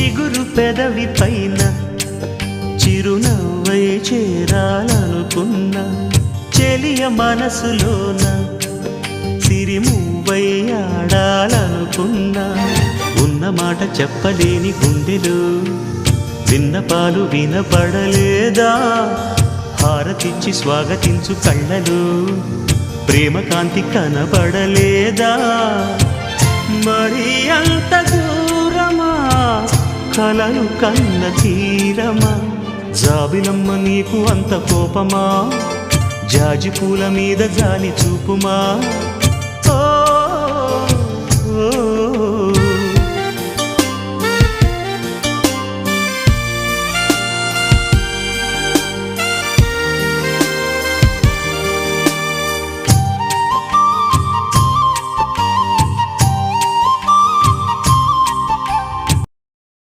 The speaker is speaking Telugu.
చిగురు పెదవి పైన చిరునవ్వై చేరాలనుకున్నా చెలియ మనసులోన సిరిమువ్వై ఆడాలనుకున్నా ఉన్న మాట చెప్పలేని గుండెలు విన్నపాలు వినపడలేదా హారతిచ్చి స్వాగతించు కళ్ళలు ప్రేమ కాంతి కనబడలేదా మరి అంత దూరమా కలలు కన్న తీరమా జాబిలమ్మ నీకు అంత కోపమా జాజి పూల మీద జాలి చూపుమా